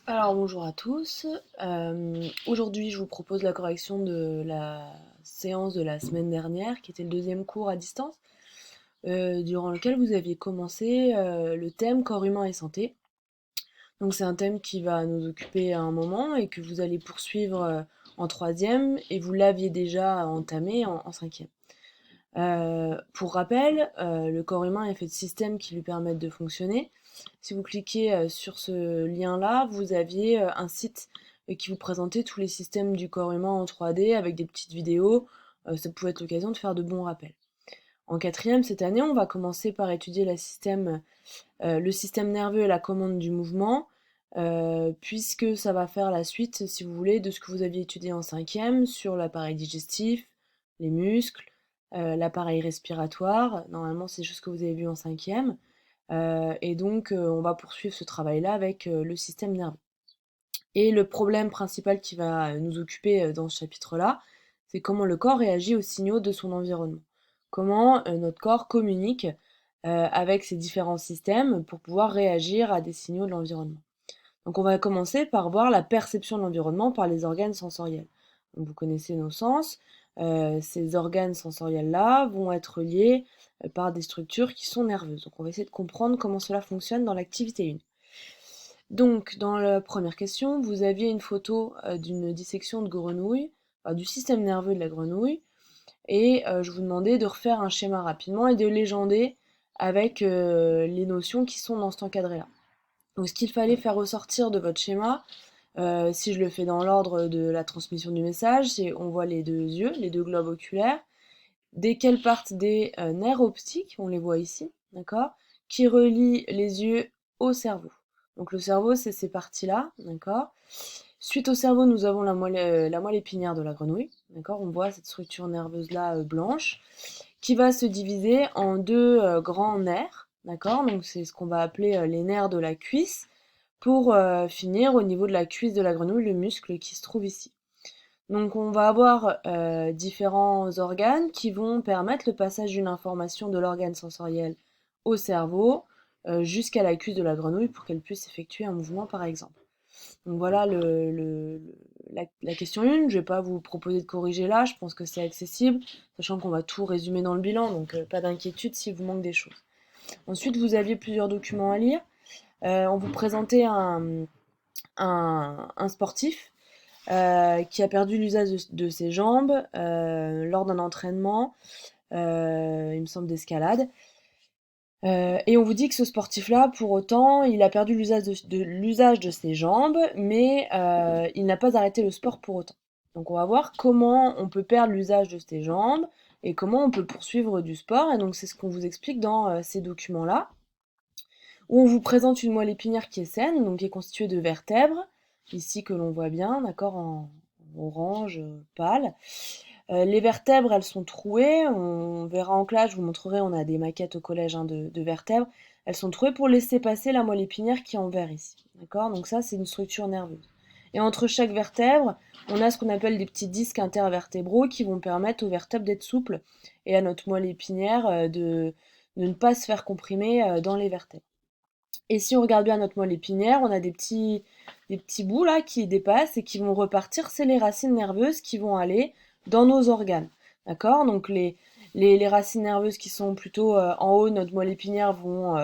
Alors bonjour à tous. Aujourd'hui, je vous propose la correction de la séance de la semaine dernière, qui était le deuxième cours à distance, durant lequel vous aviez commencé le thème corps humain et santé. Donc c'est un thème qui va nous occuper à un moment et que vous allez poursuivre en troisième, et vous l'aviez déjà entamé en cinquième. Pour rappel, le corps humain est fait de systèmes qui lui permettent de fonctionner. Si vous cliquez sur ce lien-là, vous aviez un site qui vous présentait tous les systèmes du corps humain en 3D avec des petites vidéos. Ça pouvait être l'occasion de faire de bons rappels. En quatrième, cette année, on va commencer par étudier le système nerveux et la commande du mouvement, puisque ça va faire la suite, si vous voulez, de ce que vous aviez étudié en cinquième sur l'appareil digestif, les muscles, l'appareil respiratoire. Normalement, c'est juste ce que vous avez vu en cinquième. Et donc, on va poursuivre ce travail-là avec le système nerveux. Et le problème principal qui va nous occuper dans ce chapitre-là, c'est comment le corps réagit aux signaux de son environnement. Comment notre corps communique avec ces différents systèmes pour pouvoir réagir à des signaux de l'environnement. Donc on va commencer par voir la perception de l'environnement par les organes sensoriels. Donc vous connaissez nos sens. Ces organes sensoriels-là vont être liés par des structures qui sont nerveuses. Donc on va essayer de comprendre comment cela fonctionne dans l'activité 1. Donc dans la première question, vous aviez une photo d'une dissection de grenouille, du système nerveux de la grenouille, et je vous demandais de refaire un schéma rapidement et de légender avec les notions qui sont dans cet encadré-là. Donc ce qu'il fallait faire ressortir de votre schéma, si je le fais dans l'ordre de la transmission du message, c'est on voit les deux yeux, les deux globes oculaires, desquels partent des nerfs optiques, on les voit ici, d'accord, qui relient les yeux au cerveau. Donc le cerveau, c'est ces parties-là, d'accord. Suite au cerveau, nous avons la moelle épinière de la grenouille, d'accord. On voit cette structure nerveuse-là blanche, qui va se diviser en deux grands nerfs, d'accord. Donc c'est ce qu'on va appeler les nerfs de la cuisse, pour finir au niveau de la cuisse de la grenouille, le muscle qui se trouve ici. Donc on va avoir différents organes qui vont permettre le passage d'une information de l'organe sensoriel au cerveau jusqu'à la cuisse de la grenouille pour qu'elle puisse effectuer un mouvement par exemple. Donc voilà la question 1, je ne vais pas vous proposer de corriger là, je pense que c'est accessible, sachant qu'on va tout résumer dans le bilan, donc pas d'inquiétude s'il vous manque des choses. Ensuite, vous aviez plusieurs documents à lire. On vous présentait un sportif qui a perdu l'usage de ses jambes lors d'un entraînement, il me semble d'escalade. Et on vous dit que ce sportif-là, pour autant, il a perdu l'usage de ses jambes, mais il n'a pas arrêté le sport pour autant. Donc on va voir comment on peut perdre l'usage de ses jambes et comment on peut poursuivre du sport. Et donc c'est ce qu'on vous explique dans ces documents-là, où on vous présente une moelle épinière qui est saine, donc qui est constituée de vertèbres, ici que l'on voit bien, d'accord, en orange pâle. Les vertèbres, elles sont trouées, on verra en classe, je vous montrerai, on a des maquettes au collège de vertèbres. Elles sont trouées pour laisser passer la moelle épinière qui est en vert ici, d'accord. Donc ça, c'est une structure nerveuse. Et entre chaque vertèbre, on a ce qu'on appelle des petits disques intervertébraux qui vont permettre aux vertèbres d'être souples et à notre moelle épinière de ne pas se faire comprimer dans les vertèbres. Et si on regarde bien notre moelle épinière, on a des petits bouts là qui dépassent et qui vont repartir. C'est les racines nerveuses qui vont aller dans nos organes. D'accord. Donc les racines nerveuses qui sont plutôt en haut de notre moelle épinière vont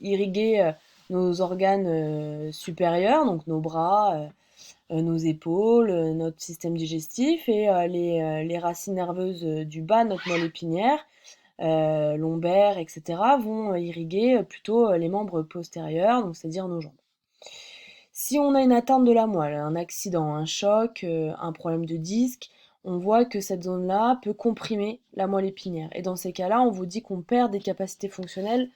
irriguer nos organes supérieurs, donc nos bras, nos épaules, notre système digestif, et les racines nerveuses du bas de notre moelle épinière, lombaires, etc., vont irriguer plutôt les membres postérieurs, donc c'est-à-dire nos jambes. Si on a une atteinte de la moelle, un accident, un choc, un problème de disque, on voit que cette zone-là peut comprimer la moelle épinière. Et dans ces cas-là, on vous dit qu'on perd des capacités fonctionnelles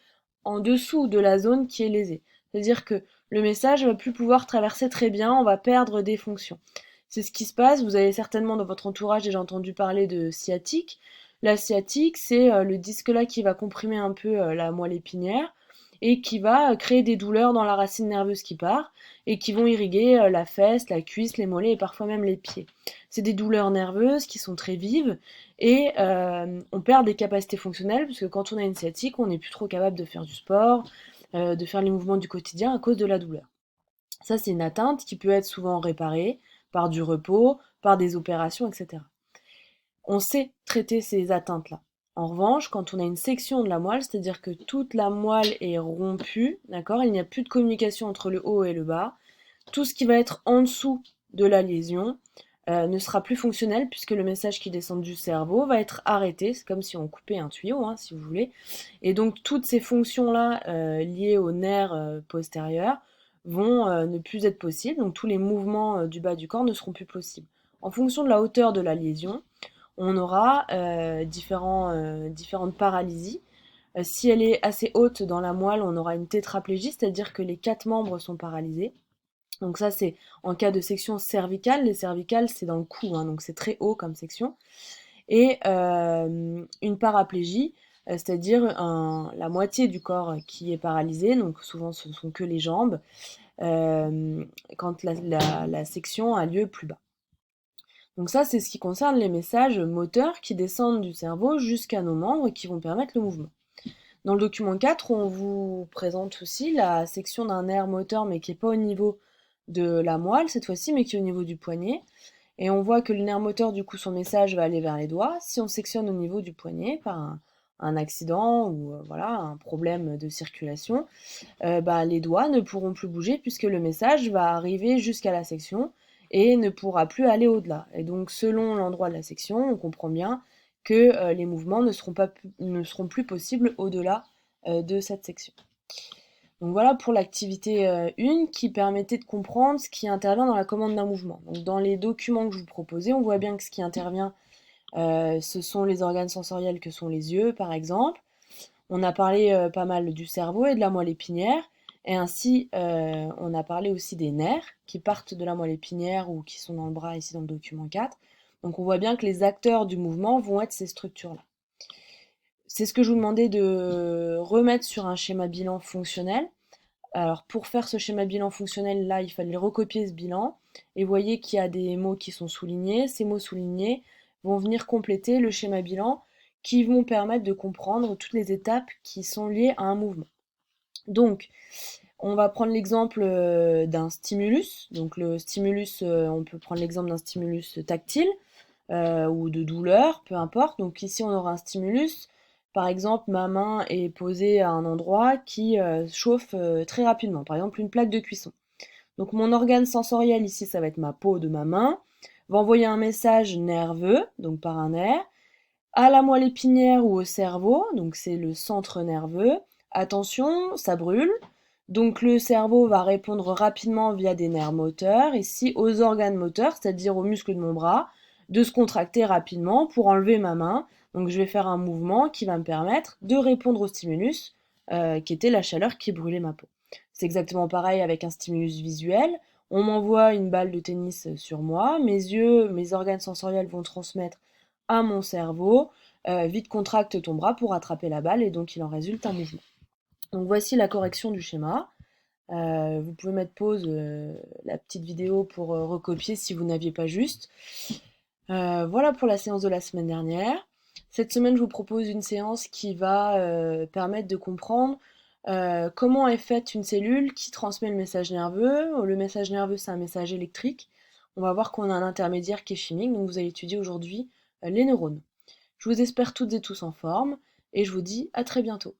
en dessous de la zone qui est lésée. C'est-à-dire que le message ne va plus pouvoir traverser très bien, on va perdre des fonctions. C'est ce qui se passe, vous avez certainement dans votre entourage déjà entendu parler de sciatique. La sciatique, c'est le disque-là qui va comprimer un peu la moelle épinière et qui va créer des douleurs dans la racine nerveuse qui part et qui vont irriguer la fesse, la cuisse, les mollets et parfois même les pieds. C'est des douleurs nerveuses qui sont très vives et on perd des capacités fonctionnelles parce que quand on a une sciatique, on n'est plus trop capable de faire du sport, de faire les mouvements du quotidien à cause de la douleur. Ça, c'est une atteinte qui peut être souvent réparée par du repos, par des opérations, etc. On sait traiter ces atteintes-là. En revanche, quand on a une section de la moelle, c'est-à-dire que toute la moelle est rompue, d'accord, il n'y a plus de communication entre le haut et le bas, tout ce qui va être en dessous de la lésion ne sera plus fonctionnel puisque le message qui descend du cerveau va être arrêté. C'est comme si on coupait un tuyau, hein, si vous voulez. Et donc toutes ces fonctions-là liées aux nerfs postérieurs vont ne plus être possibles. Donc tous les mouvements du bas du corps ne seront plus possibles. En fonction de la hauteur de la lésion, on aura différentes paralysies. Si elle est assez haute dans la moelle, on aura une tétraplégie, c'est-à-dire que les 4 membres sont paralysés. Donc ça, c'est en cas de section cervicale. Les cervicales, c'est dans le cou, hein, donc c'est très haut comme section. Et une paraplégie, c'est-à-dire la moitié du corps qui est paralysée, donc souvent ce ne sont que les jambes, quand la section a lieu plus bas. Donc ça, c'est ce qui concerne les messages moteurs qui descendent du cerveau jusqu'à nos membres et qui vont permettre le mouvement. Dans le document 4, on vous présente aussi la section d'un nerf moteur, mais qui n'est pas au niveau de la moelle cette fois-ci, mais qui est au niveau du poignet. Et on voit que le nerf moteur, du coup, son message va aller vers les doigts. Si on sectionne au niveau du poignet par un accident ou voilà, un problème de circulation, les doigts ne pourront plus bouger puisque le message va arriver jusqu'à la section et ne pourra plus aller au-delà. Et donc, selon l'endroit de la section, on comprend bien que les mouvements ne seront plus possibles au-delà de cette section. Donc voilà pour l'activité 1 qui permettait de comprendre ce qui intervient dans la commande d'un mouvement. Donc dans les documents que je vous proposais, on voit bien que ce qui intervient, ce sont les organes sensoriels que sont les yeux, par exemple. On a parlé pas mal du cerveau et de la moelle épinière, et ainsi on a parlé aussi des nerfs qui partent de la moelle épinière ou qui sont dans le bras ici dans le document 4. Donc on voit bien que les acteurs du mouvement vont être ces structures-là. C'est ce que je vous demandais de remettre sur un schéma bilan fonctionnel. Alors pour faire ce schéma bilan fonctionnel, là, il fallait recopier ce bilan. Et vous voyez qu'il y a des mots qui sont soulignés. Ces mots soulignés vont venir compléter le schéma bilan qui vont permettre de comprendre toutes les étapes qui sont liées à un mouvement. Donc, on va prendre l'exemple d'un stimulus. Donc le stimulus, on peut prendre l'exemple d'un stimulus tactile ou de douleur, peu importe. Donc ici, on aura un stimulus. Par exemple, ma main est posée à un endroit qui chauffe très rapidement, par exemple une plaque de cuisson. Donc mon organe sensoriel ici, ça va être ma peau de ma main, va envoyer un message nerveux, donc par un nerf, à la moelle épinière ou au cerveau, donc c'est le centre nerveux. Attention, ça brûle. Donc le cerveau va répondre rapidement via des nerfs moteurs, ici aux organes moteurs, c'est-à-dire aux muscles de mon bras, de se contracter rapidement pour enlever ma main. Donc je vais faire un mouvement qui va me permettre de répondre au stimulus, qui était la chaleur qui brûlait ma peau. C'est exactement pareil avec un stimulus visuel. On m'envoie une balle de tennis sur moi, mes yeux, mes organes sensoriels vont transmettre à mon cerveau, vite contracte ton bras pour attraper la balle et donc il en résulte un mouvement. Donc voici la correction du schéma. Vous pouvez mettre pause la petite vidéo pour recopier si vous n'aviez pas juste. Voilà pour la séance de la semaine dernière. Cette semaine, je vous propose une séance qui va permettre de comprendre comment est faite une cellule qui transmet le message nerveux. Le message nerveux, c'est un message électrique. On va voir qu'on a un intermédiaire qui est chimique, donc vous allez étudier aujourd'hui les neurones. Je vous espère toutes et tous en forme, et je vous dis à très bientôt.